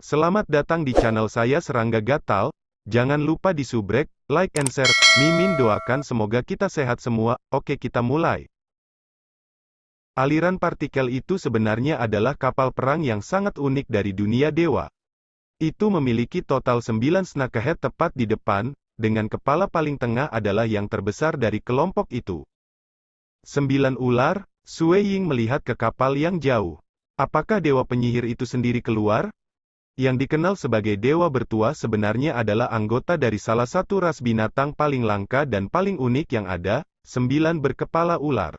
Selamat datang di channel saya Serangga Gatal. Jangan lupa di subrek, like and share. Mimin doakan semoga kita sehat semua. Oke, kita mulai. Aliran partikel itu sebenarnya adalah kapal perang yang sangat unik dari dunia dewa. Itu memiliki total 9 snakehead tepat di depan, dengan kepala paling tengah adalah yang terbesar dari kelompok itu. 9 ular. Sue Ying melihat ke kapal yang jauh. Apakah dewa penyihir itu sendiri keluar? Yang dikenal sebagai dewa bertuah sebenarnya adalah anggota dari salah satu ras binatang paling langka dan paling unik yang ada, 9 berkepala ular.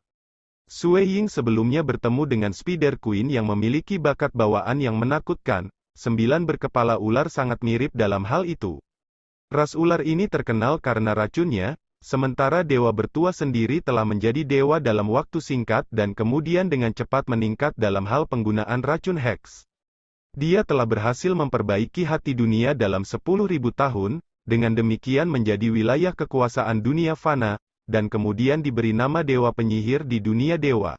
Sue Ying sebelumnya bertemu dengan Spider Queen yang memiliki bakat bawaan yang menakutkan. 9 berkepala ular sangat mirip dalam hal itu. Ras ular ini terkenal karena racunnya, sementara dewa bertuah sendiri telah menjadi dewa dalam waktu singkat dan kemudian dengan cepat meningkat dalam hal penggunaan racun Hex. Dia telah berhasil memperbaiki hati dunia dalam 10.000 tahun, dengan demikian menjadi wilayah kekuasaan dunia fana, dan kemudian diberi nama dewa penyihir di dunia dewa.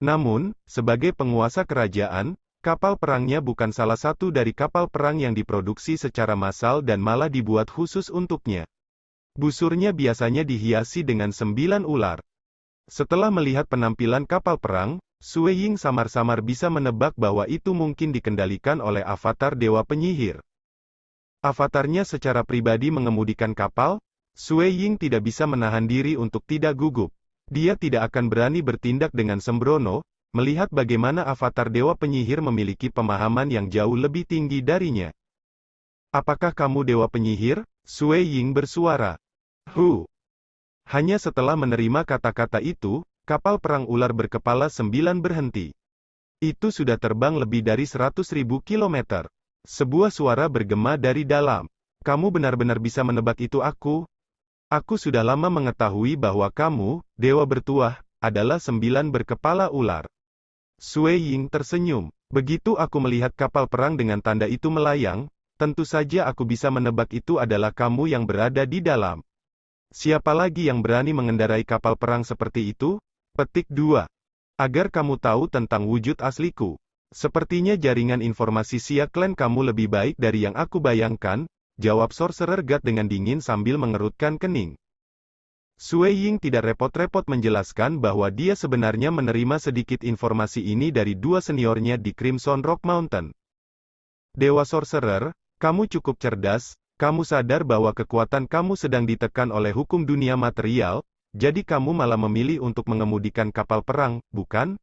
Namun, sebagai penguasa kerajaan, kapal perangnya bukan salah satu dari kapal perang yang diproduksi secara massal dan malah dibuat khusus untuknya. Busurnya biasanya dihiasi dengan 9 ular. Setelah melihat penampilan kapal perang, Sue Ying samar-samar bisa menebak bahwa itu mungkin dikendalikan oleh avatar dewa penyihir. Avatarnya secara pribadi mengemudikan kapal. Sue Ying tidak bisa menahan diri untuk tidak gugup. Dia tidak akan berani bertindak dengan sembrono, melihat bagaimana avatar dewa penyihir memiliki pemahaman yang jauh lebih tinggi darinya. Apakah kamu dewa penyihir? Sue Ying bersuara. Hanya setelah menerima kata-kata itu, kapal perang ular berkepala 9 berhenti. Itu sudah terbang lebih dari 100.000 kilometer. Sebuah suara bergema dari dalam. Kamu benar-benar bisa menebak itu aku? Aku sudah lama mengetahui bahwa kamu, dewa bertuah, adalah 9 berkepala ular. Sue Ying tersenyum. Begitu aku melihat kapal perang dengan tanda itu melayang, tentu saja aku bisa menebak itu adalah kamu yang berada di dalam. Siapa lagi yang berani mengendarai kapal perang seperti itu? Petik 2. Agar kamu tahu tentang wujud asliku. Sepertinya jaringan informasi Xia Clan kamu lebih baik dari yang aku bayangkan, jawab Sorcerer God dengan dingin sambil mengerutkan kening. Sue Ying tidak repot-repot menjelaskan bahwa dia sebenarnya menerima sedikit informasi ini dari dua seniornya di Crimson Rock Mountain. Dewa Sorcerer, kamu cukup cerdas. Kamu sadar bahwa kekuatan kamu sedang ditekan oleh hukum dunia material, jadi kamu malah memilih untuk mengemudikan kapal perang, bukan?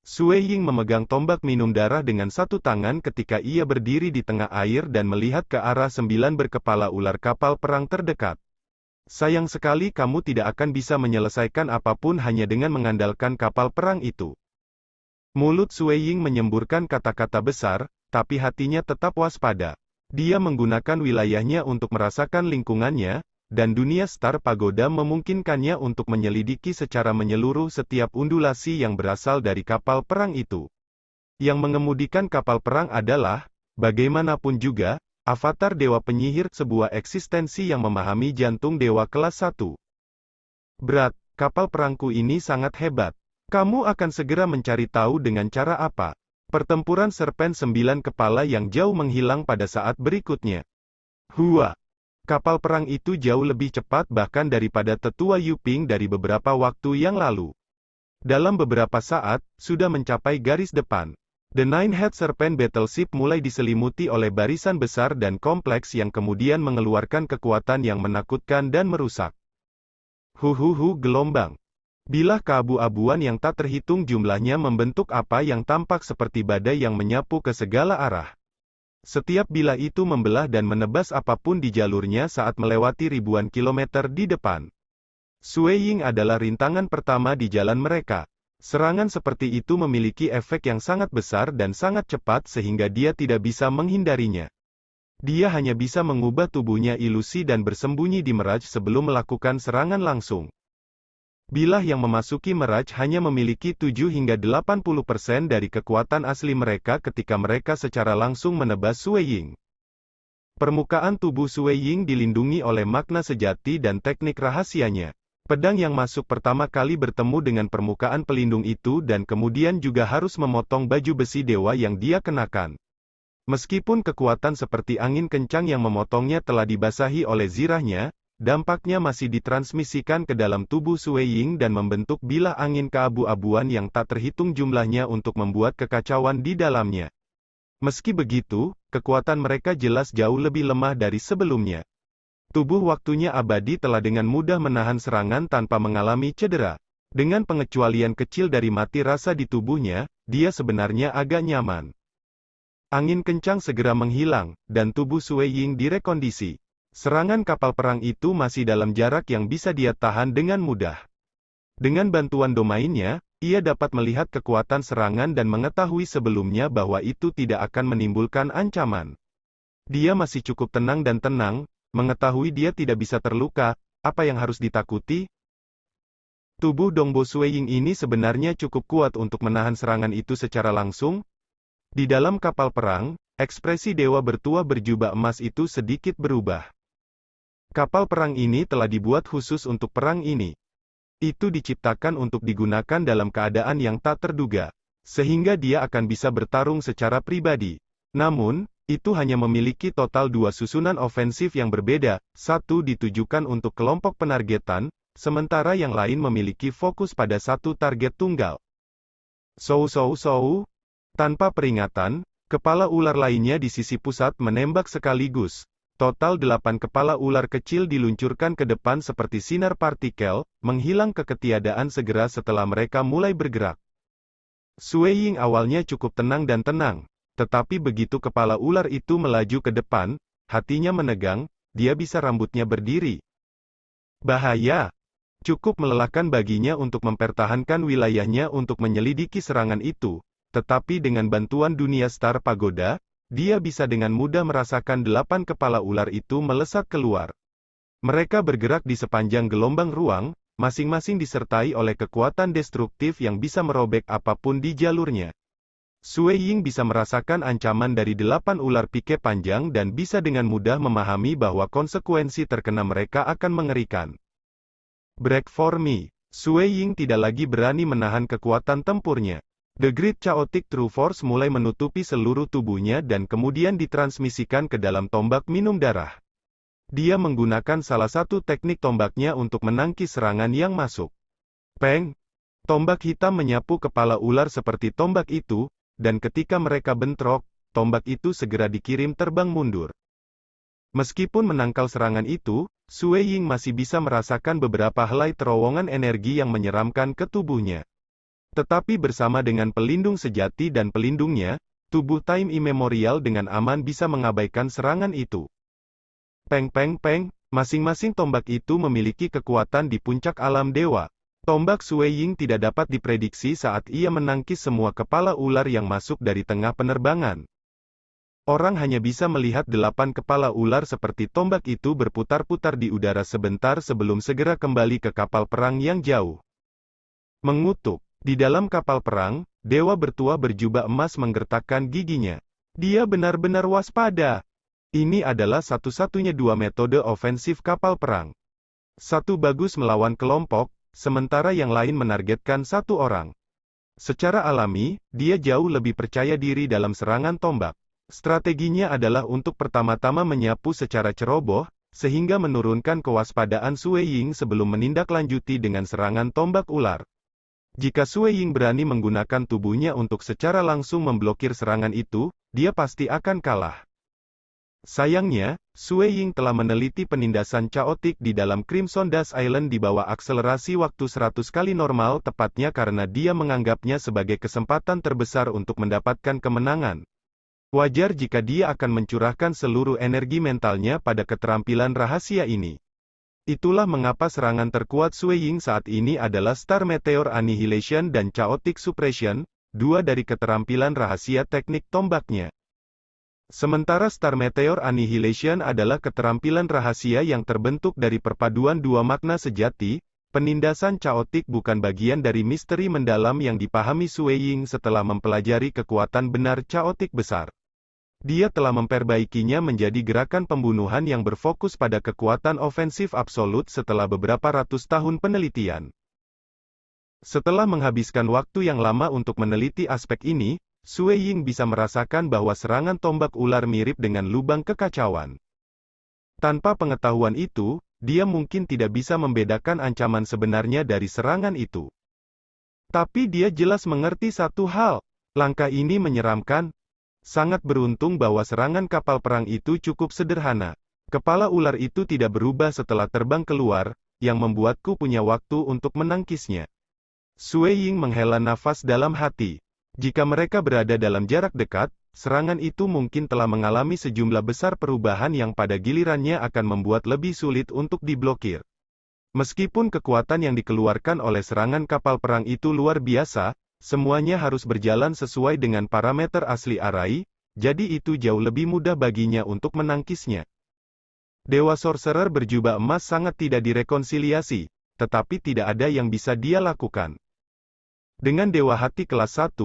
Sue Ying memegang tombak minum darah dengan satu tangan ketika ia berdiri di tengah air dan melihat ke arah 9 berkepala ular kapal perang terdekat. Sayang sekali kamu tidak akan bisa menyelesaikan apapun hanya dengan mengandalkan kapal perang itu. Mulut Sue Ying menyemburkan kata-kata besar, tapi hatinya tetap waspada. Dia menggunakan wilayahnya untuk merasakan lingkungannya, dan dunia Star Pagoda memungkinkannya untuk menyelidiki secara menyeluruh setiap undulasi yang berasal dari kapal perang itu. Yang mengemudikan kapal perang adalah, bagaimanapun juga, avatar dewa penyihir, sebuah eksistensi yang memahami jantung dewa kelas 1. Berat, kapal perangku ini sangat hebat. Kamu akan segera mencari tahu dengan cara apa. Pertempuran serpen 9 kepala yang jauh menghilang pada saat berikutnya. Kapal perang itu jauh lebih cepat bahkan daripada tetua Yuping dari beberapa waktu yang lalu. Dalam beberapa saat, sudah mencapai garis depan. The Nine-Head Serpent Battleship mulai diselimuti oleh barisan besar dan kompleks yang kemudian mengeluarkan kekuatan yang menakutkan dan merusak. Gelombang. Bilah keabu-abuan yang tak terhitung jumlahnya membentuk apa yang tampak seperti badai yang menyapu ke segala arah. Setiap bilah itu membelah dan menebas apapun di jalurnya saat melewati ribuan kilometer di depan. Sue Ying adalah rintangan pertama di jalan mereka. Serangan seperti itu memiliki efek yang sangat besar dan sangat cepat sehingga dia tidak bisa menghindarinya. Dia hanya bisa mengubah tubuhnya ilusi dan bersembunyi di Mirage sebelum melakukan serangan langsung. Bilah yang memasuki Mirage hanya memiliki 7 hingga 80% dari kekuatan asli mereka ketika mereka secara langsung menebas Sue Ying. Permukaan tubuh Sue Ying dilindungi oleh makna sejati dan teknik rahasianya. Pedang yang masuk pertama kali bertemu dengan permukaan pelindung itu dan kemudian juga harus memotong baju besi dewa yang dia kenakan. Meskipun kekuatan seperti angin kencang yang memotongnya telah dibasahi oleh zirahnya, dampaknya masih ditransmisikan ke dalam tubuh Sui Ying dan membentuk bilah angin keabu-abuan yang tak terhitung jumlahnya untuk membuat kekacauan di dalamnya. Meski begitu, kekuatan mereka jelas jauh lebih lemah dari sebelumnya. Tubuh waktunya abadi telah dengan mudah menahan serangan tanpa mengalami cedera. Dengan pengecualian kecil dari mati rasa di tubuhnya, dia sebenarnya agak nyaman. Angin kencang segera menghilang, dan tubuh Sui Ying direkondisi. Serangan kapal perang itu masih dalam jarak yang bisa dia tahan dengan mudah. Dengan bantuan domainnya, ia dapat melihat kekuatan serangan dan mengetahui sebelumnya bahwa itu tidak akan menimbulkan ancaman. Dia masih cukup tenang dan tenang, mengetahui dia tidak bisa terluka. Apa yang harus ditakuti? Tubuh Dongbo Sui Ying ini sebenarnya cukup kuat untuk menahan serangan itu secara langsung. Di dalam kapal perang, ekspresi dewa bertuah berjubah emas itu sedikit berubah. Kapal perang ini telah dibuat khusus untuk perang ini. Itu diciptakan untuk digunakan dalam keadaan yang tak terduga, sehingga dia akan bisa bertarung secara pribadi. Namun, itu hanya memiliki total 2 susunan ofensif yang berbeda, satu ditujukan untuk kelompok penargetan, sementara yang lain memiliki fokus pada satu target tunggal. Tanpa peringatan, kepala ular lainnya di sisi pusat menembak sekaligus. Total 8 kepala ular kecil diluncurkan ke depan seperti sinar partikel, menghilang ke ketiadaan segera setelah mereka mulai bergerak. Sui Ying awalnya cukup tenang dan tenang, tetapi begitu kepala ular itu melaju ke depan, hatinya menegang, dia bisa rambutnya berdiri. Bahaya! Cukup melelahkan baginya untuk mempertahankan wilayahnya untuk menyelidiki serangan itu. Tetapi dengan bantuan dunia Star Pagoda, dia bisa dengan mudah merasakan 8 kepala ular itu melesat keluar. Mereka bergerak di sepanjang gelombang ruang, masing-masing disertai oleh kekuatan destruktif yang bisa merobek apapun di jalurnya. Sui Ying bisa merasakan ancaman dari 8 ular pike panjang dan bisa dengan mudah memahami bahwa konsekuensi terkena mereka akan mengerikan. Break for me. Sui Ying tidak lagi berani menahan kekuatan tempurnya. The Great Chaotic True Force mulai menutupi seluruh tubuhnya dan kemudian ditransmisikan ke dalam tombak minum darah. Dia menggunakan salah satu teknik tombaknya untuk menangkis serangan yang masuk. Peng! Tombak hitam menyapu kepala ular seperti tombak itu, dan ketika mereka bentrok, tombak itu segera dikirim terbang mundur. Meskipun menangkal serangan itu, Sui Ying masih bisa merasakan beberapa helai terowongan energi yang menyeramkan ke tubuhnya. Tetapi bersama dengan pelindung sejati dan pelindungnya, tubuh Time Immemorial dengan aman bisa mengabaikan serangan itu. Peng, masing-masing tombak itu memiliki kekuatan di puncak alam dewa. Tombak Sui Ying tidak dapat diprediksi saat ia menangkis semua kepala ular yang masuk dari tengah penerbangan. Orang hanya bisa melihat 8 kepala ular seperti tombak itu berputar-putar di udara sebentar sebelum segera kembali ke kapal perang yang jauh. Mengutuk. Di dalam kapal perang, dewa bertuah berjubah emas menggertakkan giginya. Dia benar-benar waspada. Ini adalah satu-satunya 2 metode ofensif kapal perang. Satu bagus melawan kelompok, sementara yang lain menargetkan satu orang. Secara alami, dia jauh lebih percaya diri dalam serangan tombak. Strateginya adalah untuk pertama-tama menyapu secara ceroboh, sehingga menurunkan kewaspadaan Sui Ying sebelum menindaklanjuti dengan serangan tombak ular. Jika Sui Ying berani menggunakan tubuhnya untuk secara langsung memblokir serangan itu, dia pasti akan kalah. Sayangnya, Sui Ying telah meneliti penindasan chaotic di dalam Crimson Dust Island di bawah akselerasi waktu 100 kali normal tepatnya karena dia menganggapnya sebagai kesempatan terbesar untuk mendapatkan kemenangan. Wajar jika dia akan mencurahkan seluruh energi mentalnya pada keterampilan rahasia ini. Itulah mengapa serangan terkuat Sui Ying saat ini adalah Star Meteor Annihilation dan Chaotic Suppression, 2 dari keterampilan rahasia teknik tombaknya. Sementara Star Meteor Annihilation adalah keterampilan rahasia yang terbentuk dari perpaduan 2 makna sejati, penindasan Chaotic bukan bagian dari misteri mendalam yang dipahami Sui Ying setelah mempelajari kekuatan benar Chaotic besar. Dia telah memperbaikinya menjadi gerakan pembunuhan yang berfokus pada kekuatan ofensif absolut setelah beberapa ratus tahun penelitian. Setelah menghabiskan waktu yang lama untuk meneliti aspek ini, Sue Ying bisa merasakan bahwa serangan tombak ular mirip dengan lubang kekacauan. Tanpa pengetahuan itu, dia mungkin tidak bisa membedakan ancaman sebenarnya dari serangan itu. Tapi dia jelas mengerti satu hal. Langkah ini menyeramkan. Sangat beruntung bahwa serangan kapal perang itu cukup sederhana. Kepala ular itu tidak berubah setelah terbang keluar, yang membuatku punya waktu untuk menangkisnya. Sue Ying menghela nafas dalam hati. Jika mereka berada dalam jarak dekat, serangan itu mungkin telah mengalami sejumlah besar perubahan yang pada gilirannya akan membuat lebih sulit untuk diblokir. Meskipun kekuatan yang dikeluarkan oleh serangan kapal perang itu luar biasa, semuanya harus berjalan sesuai dengan parameter asli Arai, jadi itu jauh lebih mudah baginya untuk menangkisnya. Dewa Sorcerer berjubah emas sangat tidak direkonsiliasi, tetapi tidak ada yang bisa dia lakukan. Dengan Dewa Hati kelas 1,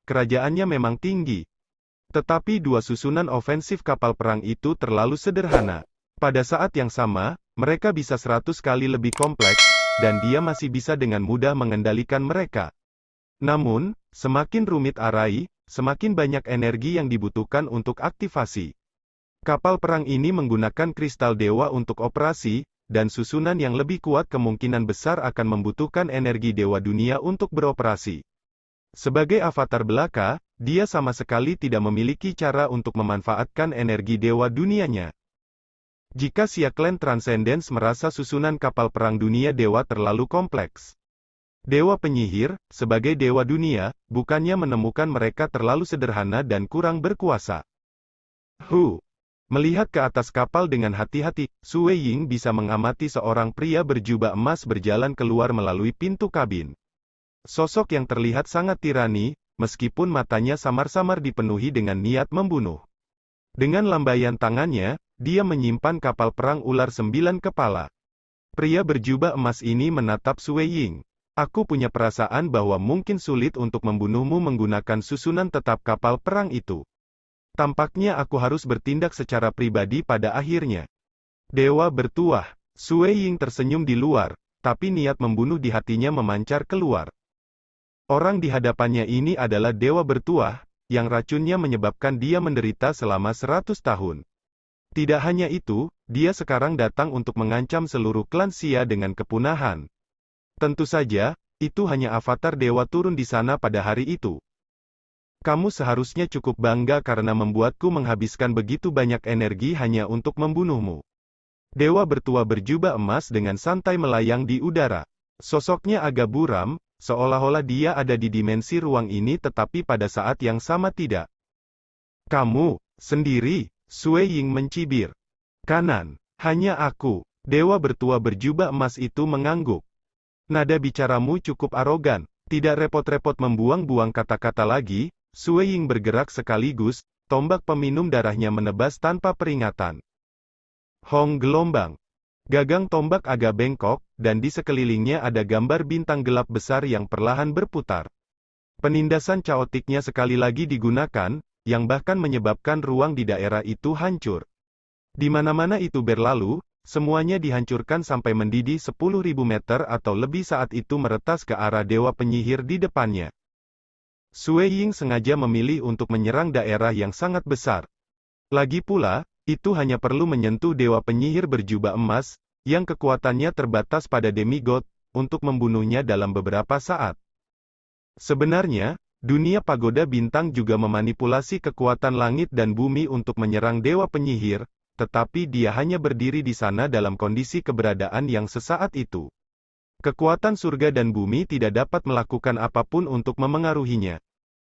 kerajaannya memang tinggi. Tetapi dua susunan ofensif kapal perang itu terlalu sederhana. Pada saat yang sama, mereka bisa 100 kali lebih kompleks, dan dia masih bisa dengan mudah mengendalikan mereka. Namun, semakin rumit Arai, semakin banyak energi yang dibutuhkan untuk aktivasi. Kapal perang ini menggunakan kristal dewa untuk operasi, dan susunan yang lebih kuat kemungkinan besar akan membutuhkan energi dewa dunia untuk beroperasi. Sebagai avatar belaka, dia sama sekali tidak memiliki cara untuk memanfaatkan energi dewa dunianya. Jika Siaklen Transcendence merasa susunan kapal perang dunia dewa terlalu kompleks, Dewa Penyihir, sebagai dewa dunia, bukannya menemukan mereka terlalu sederhana dan kurang berkuasa. Melihat ke atas kapal dengan hati-hati, Sue Ying bisa mengamati seorang pria berjubah emas berjalan keluar melalui pintu kabin. Sosok yang terlihat sangat tirani, meskipun matanya samar-samar dipenuhi dengan niat membunuh. Dengan lambaian tangannya, dia menyimpan kapal perang ular 9 kepala. Pria berjubah emas ini menatap Sue Ying. Aku punya perasaan bahwa mungkin sulit untuk membunuhmu menggunakan susunan tetap kapal perang itu. Tampaknya aku harus bertindak secara pribadi pada akhirnya. Dewa bertuah. Sue Ying tersenyum di luar, tapi niat membunuh di hatinya memancar keluar. Orang di hadapannya ini adalah dewa bertuah, yang racunnya menyebabkan dia menderita selama 100 tahun. Tidak hanya itu, dia sekarang datang untuk mengancam seluruh klan Xia dengan kepunahan. Tentu saja, itu hanya avatar dewa turun di sana pada hari itu. Kamu seharusnya cukup bangga karena membuatku menghabiskan begitu banyak energi hanya untuk membunuhmu. Dewa bertua berjubah emas dengan santai melayang di udara. Sosoknya agak buram, seolah-olah dia ada di dimensi ruang ini tetapi pada saat yang sama tidak. Kamu, sendiri, Sue Ying mencibir. Kanan, hanya aku. Dewa bertua berjubah emas itu mengangguk. Nada bicaramu cukup arogan, tidak repot-repot membuang-buang kata-kata lagi. Sue Ying bergerak sekaligus, tombak peminum darahnya menebas tanpa peringatan. Hong gelombang. Gagang tombak agak bengkok, dan di sekelilingnya ada gambar bintang gelap besar yang perlahan berputar. Penindasan caotiknya sekali lagi digunakan, yang bahkan menyebabkan ruang di daerah itu hancur. Di mana-mana itu berlalu, semuanya dihancurkan sampai mendidih 10.000 meter atau lebih saat itu meretas ke arah Dewa Penyihir di depannya. Sue Ying sengaja memilih untuk menyerang daerah yang sangat besar. Lagi pula, itu hanya perlu menyentuh Dewa Penyihir berjubah emas, yang kekuatannya terbatas pada demigod, untuk membunuhnya dalam beberapa saat. Sebenarnya, dunia pagoda bintang juga memanipulasi kekuatan langit dan bumi untuk menyerang Dewa Penyihir, tetapi dia hanya berdiri di sana dalam kondisi keberadaan yang sesaat itu. Kekuatan surga dan bumi tidak dapat melakukan apapun untuk memengaruhinya.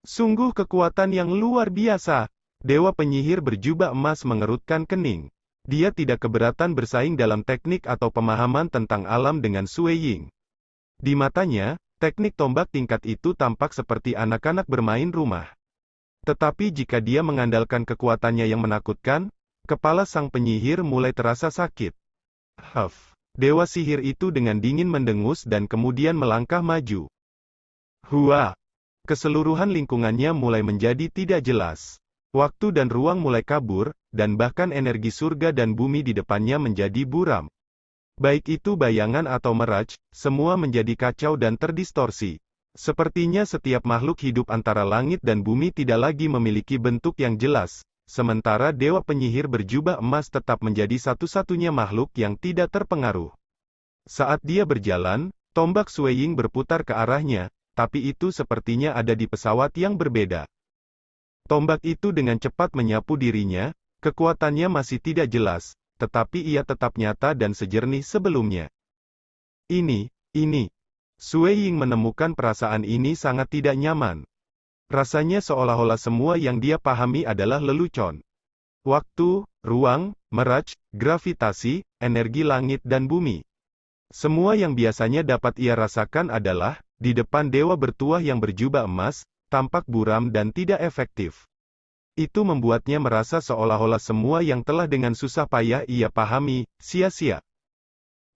Sungguh kekuatan yang luar biasa. Dewa Penyihir berjubah emas mengerutkan kening. Dia tidak keberatan bersaing dalam teknik atau pemahaman tentang alam dengan Sue Ying. Di matanya, teknik tombak tingkat itu tampak seperti anak-anak bermain rumah. Tetapi jika dia mengandalkan kekuatannya yang menakutkan, kepala sang penyihir mulai terasa sakit. Dewa sihir itu dengan dingin mendengus dan kemudian melangkah maju. Hua! Keseluruhan lingkungannya mulai menjadi tidak jelas. Waktu dan ruang mulai kabur, dan bahkan energi surga dan bumi di depannya menjadi buram. Baik itu bayangan atau mirage, semua menjadi kacau dan terdistorsi. Sepertinya setiap makhluk hidup antara langit dan bumi tidak lagi memiliki bentuk yang jelas, sementara Dewa Penyihir berjubah emas tetap menjadi satu-satunya makhluk yang tidak terpengaruh. Saat dia berjalan, tombak Sueying berputar ke arahnya, tapi itu sepertinya ada di pesawat yang berbeda. Tombak itu dengan cepat menyapu dirinya, kekuatannya masih tidak jelas, tetapi ia tetap nyata dan sejernih sebelumnya. Ini. Sueying menemukan perasaan ini sangat tidak nyaman. Rasanya seolah-olah semua yang dia pahami adalah lelucon. Waktu, ruang, meraj, gravitasi, energi langit dan bumi. Semua yang biasanya dapat ia rasakan adalah, di depan dewa bertuah yang berjubah emas, tampak buram dan tidak efektif. Itu membuatnya merasa seolah-olah semua yang telah dengan susah payah ia pahami, sia-sia.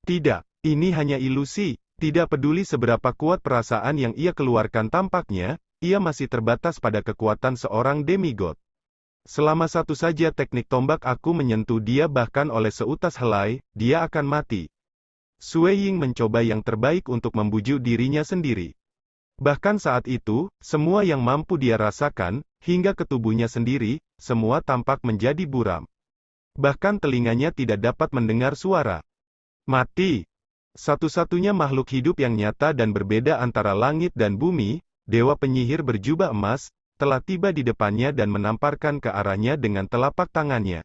Tidak, ini hanya ilusi. Tidak peduli seberapa kuat perasaan yang ia keluarkan tampaknya, ia masih terbatas pada kekuatan seorang demigod. Selama satu saja teknik tombak aku menyentuh dia bahkan oleh seutas helai, dia akan mati. Sueying mencoba yang terbaik untuk membujuk dirinya sendiri. Bahkan saat itu, semua yang mampu dia rasakan, hingga ke tubuhnya sendiri, semua tampak menjadi buram. Bahkan telinganya tidak dapat mendengar suara. Mati. Satu-satunya makhluk hidup yang nyata dan berbeda antara langit dan bumi, Dewa Penyihir berjubah emas, telah tiba di depannya dan menamparkan ke arahnya dengan telapak tangannya.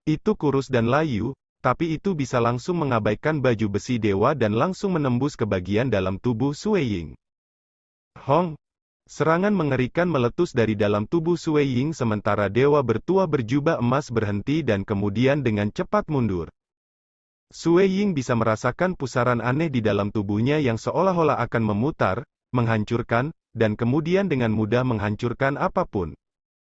Itu kurus dan layu, tapi itu bisa langsung mengabaikan baju besi dewa dan langsung menembus ke bagian dalam tubuh Sueying. Hong! Serangan mengerikan meletus dari dalam tubuh Sueying sementara dewa bertuah berjubah emas berhenti dan kemudian dengan cepat mundur. Sueying bisa merasakan pusaran aneh di dalam tubuhnya yang seolah-olah akan memutar, menghancurkan, dan kemudian dengan mudah menghancurkan apapun.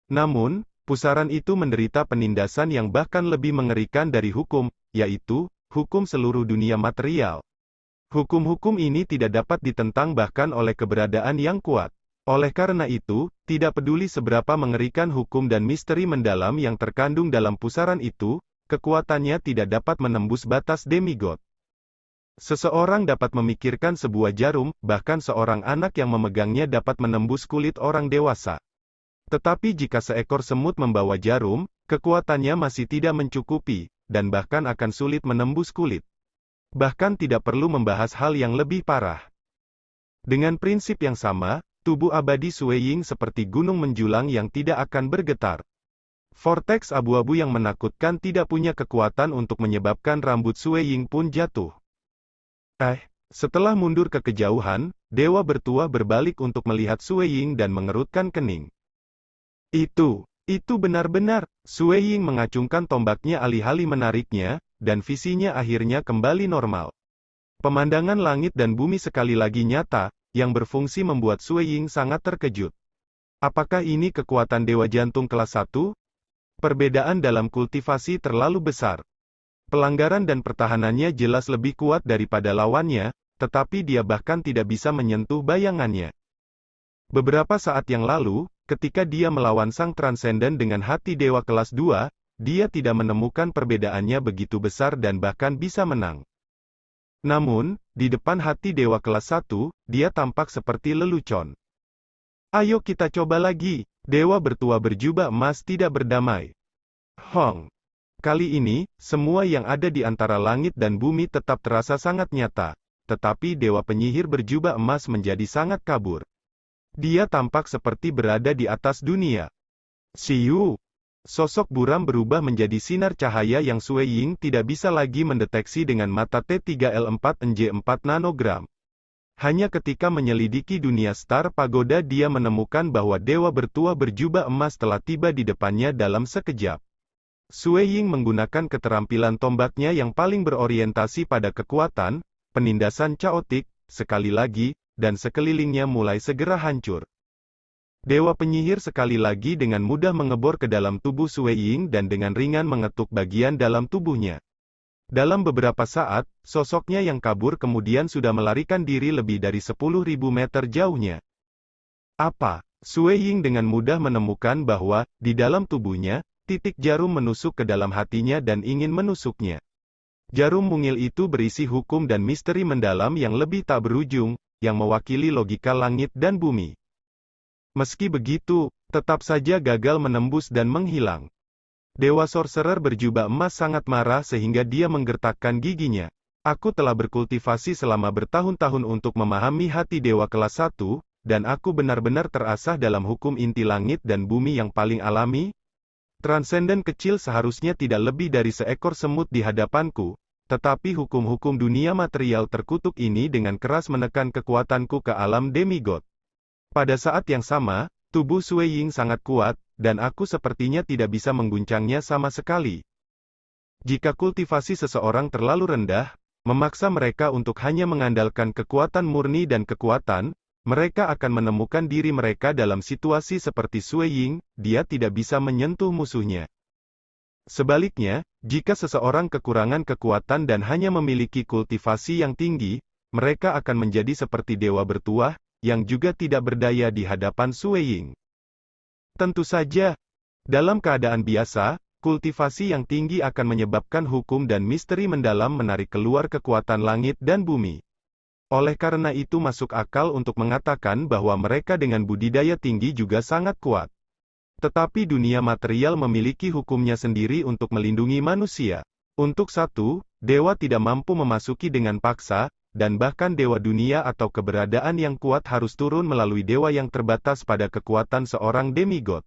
Namun, pusaran itu menderita penindasan yang bahkan lebih mengerikan dari hukum, yaitu, hukum seluruh dunia material. Hukum-hukum ini tidak dapat ditentang bahkan oleh keberadaan yang kuat. Oleh karena itu, tidak peduli seberapa mengerikan hukum dan misteri mendalam yang terkandung dalam pusaran itu, kekuatannya tidak dapat menembus batas demigod. Seseorang dapat memikirkan sebuah jarum, bahkan seorang anak yang memegangnya dapat menembus kulit orang dewasa. Tetapi jika seekor semut membawa jarum, kekuatannya masih tidak mencukupi, dan bahkan akan sulit menembus kulit. Bahkan tidak perlu membahas hal yang lebih parah. Dengan prinsip yang sama, tubuh abadi Sueying seperti gunung menjulang yang tidak akan bergetar. Vortex abu-abu yang menakutkan tidak punya kekuatan untuk menyebabkan rambut Sueying pun jatuh. Setelah mundur ke kejauhan, dewa bertuah berbalik untuk melihat Sueying dan mengerutkan kening. Itu benar-benar, Sueying mengacungkan tombaknya alih-alih menariknya, dan visinya akhirnya kembali normal. Pemandangan langit dan bumi sekali lagi nyata, yang berfungsi membuat Sueying sangat terkejut. Apakah ini kekuatan Dewa Jantung kelas 1? Perbedaan dalam kultivasi terlalu besar. Pelanggaran dan pertahanannya jelas lebih kuat daripada lawannya, tetapi dia bahkan tidak bisa menyentuh bayangannya. Beberapa saat yang lalu, ketika dia melawan sang transenden dengan hati dewa kelas 2, dia tidak menemukan perbedaannya begitu besar dan bahkan bisa menang. Namun, di depan hati dewa kelas 1, dia tampak seperti lelucon. Ayo kita coba lagi. Dewa bertuah berjubah emas tidak berdamai. Hong. Kali ini, semua yang ada di antara langit dan bumi tetap terasa sangat nyata. Tetapi Dewa Penyihir berjubah emas menjadi sangat kabur. Dia tampak seperti berada di atas dunia. Siu. Sosok buram berubah menjadi sinar cahaya yang Sueying tidak bisa lagi mendeteksi dengan mata T3L4NJ4 nanogram. Hanya ketika menyelidiki dunia Star Pagoda dia menemukan bahwa Dewa bertuah berjubah emas telah tiba di depannya dalam sekejap. Sueying menggunakan keterampilan tombaknya yang paling berorientasi pada kekuatan, penindasan caotik, sekali lagi, dan sekelilingnya mulai segera hancur. Dewa Penyihir sekali lagi dengan mudah mengebor ke dalam tubuh Sueying dan dengan ringan mengetuk bagian dalam tubuhnya. Dalam beberapa saat, sosoknya yang kabur kemudian sudah melarikan diri lebih dari 10.000 meter jauhnya. Apa? Sueying dengan mudah menemukan bahwa, di dalam tubuhnya, titik jarum menusuk ke dalam hatinya dan ingin menusuknya. Jarum mungil itu berisi hukum dan misteri mendalam yang lebih tak berujung, yang mewakili logika langit dan bumi. Meski begitu, tetap saja gagal menembus dan menghilang. Dewa Sorcerer berjubah emas sangat marah sehingga dia menggertakkan giginya. Aku telah berkultivasi selama bertahun-tahun untuk memahami hati Dewa kelas 1, dan aku benar-benar terasah dalam hukum inti langit dan bumi yang paling alami. Transenden kecil seharusnya tidak lebih dari seekor semut di hadapanku, tetapi hukum-hukum dunia material terkutuk ini dengan keras menekan kekuatanku ke alam demigod. Pada saat yang sama, tubuh Sui Ying sangat kuat, dan aku sepertinya tidak bisa mengguncangnya sama sekali. Jika kultivasi seseorang terlalu rendah, memaksa mereka untuk hanya mengandalkan kekuatan murni dan kekuatan, mereka akan menemukan diri mereka dalam situasi seperti Sui Ying, dia tidak bisa menyentuh musuhnya. Sebaliknya, jika seseorang kekurangan kekuatan dan hanya memiliki kultivasi yang tinggi, mereka akan menjadi seperti dewa bertuah, yang juga tidak berdaya di hadapan Sui Ying. Tentu saja, dalam keadaan biasa, kultivasi yang tinggi akan menyebabkan hukum dan misteri mendalam menarik keluar kekuatan langit dan bumi. Oleh karena itu masuk akal untuk mengatakan bahwa mereka dengan budidaya tinggi juga sangat kuat. Tetapi dunia material memiliki hukumnya sendiri untuk melindungi manusia. Untuk satu, dewa tidak mampu memasuki dengan paksa, dan bahkan dewa dunia atau keberadaan yang kuat harus turun melalui dewa yang terbatas pada kekuatan seorang demigod.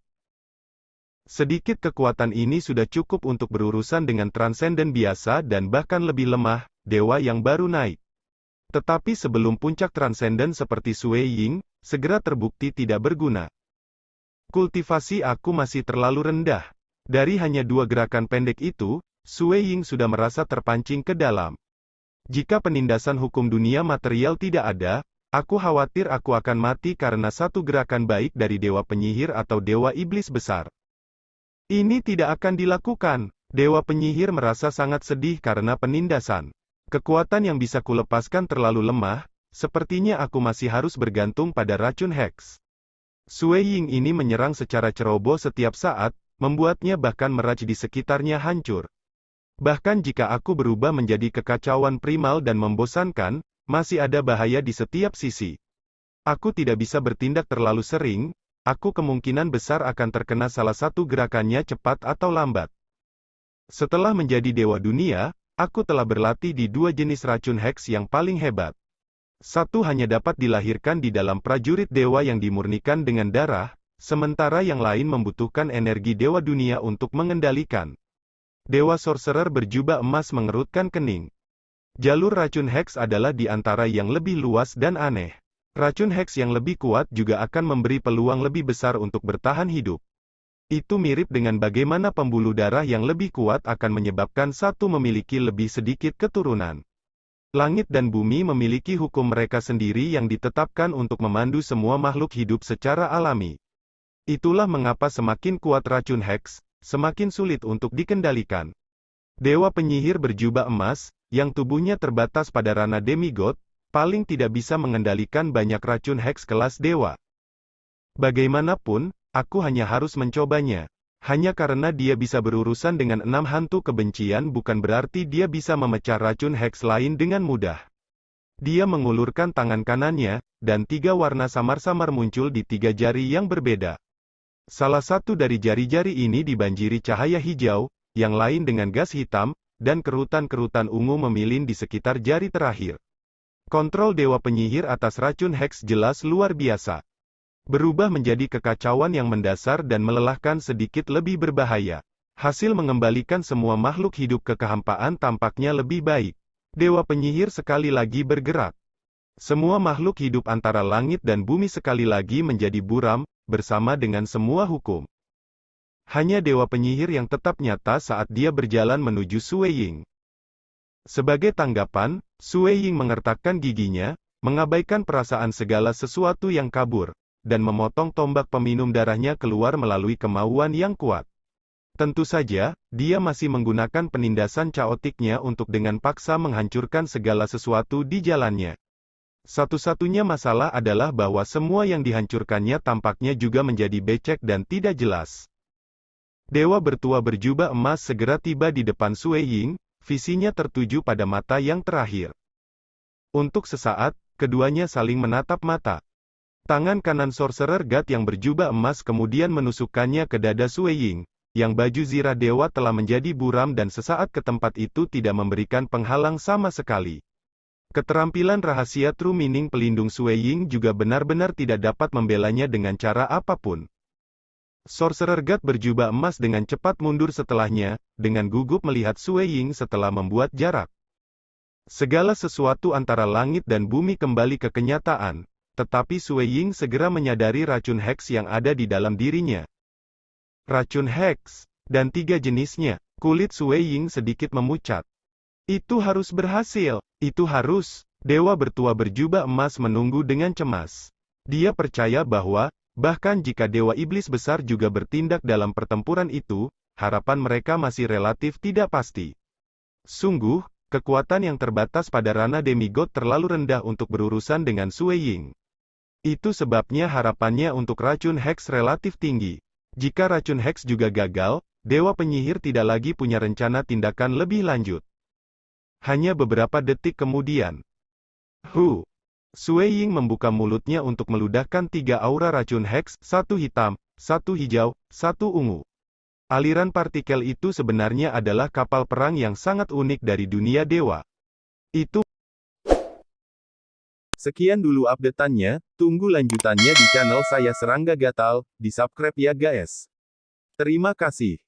Sedikit kekuatan ini sudah cukup untuk berurusan dengan transenden biasa dan bahkan lebih lemah, dewa yang baru naik. Tetapi sebelum puncak transenden seperti Sui Ying, segera terbukti tidak berguna. Kultivasi aku masih terlalu rendah. Dari hanya 2 gerakan pendek itu, Sui Ying sudah merasa terpancing ke dalam. Jika penindasan hukum dunia material tidak ada, aku khawatir aku akan mati karena satu gerakan baik dari dewa penyihir atau dewa iblis besar. Ini tidak akan dilakukan. Dewa penyihir merasa sangat sedih karena penindasan. Kekuatan yang bisa kulepaskan terlalu lemah, sepertinya aku masih harus bergantung pada racun Hex. Sui Ying ini menyerang secara ceroboh setiap saat, membuatnya bahkan meraj di sekitarnya hancur. Bahkan jika aku berubah menjadi kekacauan primal dan membosankan, masih ada bahaya di setiap sisi. Aku tidak bisa bertindak terlalu sering, aku kemungkinan besar akan terkena salah satu gerakannya cepat atau lambat. Setelah menjadi dewa dunia, aku telah berlatih di 2 jenis racun Hex yang paling hebat. Satu hanya dapat dilahirkan di dalam prajurit dewa yang dimurnikan dengan darah, sementara yang lain membutuhkan energi dewa dunia untuk mengendalikan. Dewa Sorcerer berjubah emas mengerutkan kening. Jalur racun Hex adalah di antara yang lebih luas dan aneh. Racun Hex yang lebih kuat juga akan memberi peluang lebih besar untuk bertahan hidup. Itu mirip dengan bagaimana pembuluh darah yang lebih kuat akan menyebabkan satu memiliki lebih sedikit keturunan. Langit dan bumi memiliki hukum mereka sendiri yang ditetapkan untuk memandu semua makhluk hidup secara alami. Itulah mengapa semakin kuat racun Hex, semakin sulit untuk dikendalikan. Dewa penyihir berjubah emas, yang tubuhnya terbatas pada ranah demigod, paling tidak bisa mengendalikan banyak racun Hex kelas dewa. Bagaimanapun, aku hanya harus mencobanya. Hanya karena dia bisa berurusan dengan 6 hantu kebencian bukan berarti dia bisa memecah racun Hex lain dengan mudah. Dia mengulurkan tangan kanannya, dan 3 warna samar-samar muncul di 3 jari yang berbeda. Salah satu dari jari-jari ini dibanjiri cahaya hijau, yang lain dengan gas hitam, dan kerutan-kerutan ungu memilin di sekitar jari terakhir. Kontrol dewa penyihir atas racun Hex jelas luar biasa. Berubah menjadi kekacauan yang mendasar dan melelahkan sedikit lebih berbahaya. Hasil mengembalikan semua makhluk hidup ke kehampaan tampaknya lebih baik. Dewa penyihir sekali lagi bergerak. Semua makhluk hidup antara langit dan bumi sekali lagi menjadi buram, bersama dengan semua hukum. Hanya dewa penyihir yang tetap nyata saat dia berjalan menuju Sui Ying. Sebagai tanggapan, Sui Ying mengertakkan giginya, mengabaikan perasaan segala sesuatu yang kabur, dan memotong tombak peminum darahnya keluar melalui kemauan yang kuat. Tentu saja, dia masih menggunakan penindasan caotiknya untuk dengan paksa menghancurkan segala sesuatu di jalannya. Satu-satunya masalah adalah bahwa semua yang dihancurkannya tampaknya juga menjadi becek dan tidak jelas. Dewa bertua berjubah emas segera tiba di depan Sui Ying, visinya tertuju pada mata yang terakhir. Untuk sesaat, keduanya saling menatap mata. Tangan kanan Sorcerer God yang berjubah emas kemudian menusukkannya ke dada Sui Ying, yang baju zirah dewa telah menjadi buram dan sesaat ke tempat itu tidak memberikan penghalang sama sekali. Keterampilan rahasia True Meaning pelindung Sui Ying juga benar-benar tidak dapat membelanya dengan cara apapun. Sorcerer God berjubah emas dengan cepat mundur setelahnya, dengan gugup melihat Sui Ying setelah membuat jarak. Segala sesuatu antara langit dan bumi kembali ke kenyataan, tetapi Sui Ying segera menyadari racun heks yang ada di dalam dirinya. Racun heks, dan 3 jenisnya. Kulit Sui Ying sedikit memucat. Itu harus berhasil, itu harus. Dewa bertua berjubah emas menunggu dengan cemas. Dia percaya bahwa, bahkan jika Dewa Iblis Besar juga bertindak dalam pertempuran itu, harapan mereka masih relatif tidak pasti. Sungguh, kekuatan yang terbatas pada ranah demigod terlalu rendah untuk berurusan dengan Sui Ying. Itu sebabnya harapannya untuk racun heks relatif tinggi. Jika racun heks juga gagal, Dewa Penyihir tidak lagi punya rencana tindakan lebih lanjut. Hanya beberapa detik kemudian. Sui Ying membuka mulutnya untuk meludahkan 3 aura racun heks, 1 hitam, 1 hijau, 1 ungu. Aliran partikel itu sebenarnya adalah kapal perang yang sangat unik dari dunia dewa. Itu. Sekian dulu update-annya, tunggu lanjutannya di channel saya Serangga Gatal, di subscribe ya guys. Terima kasih.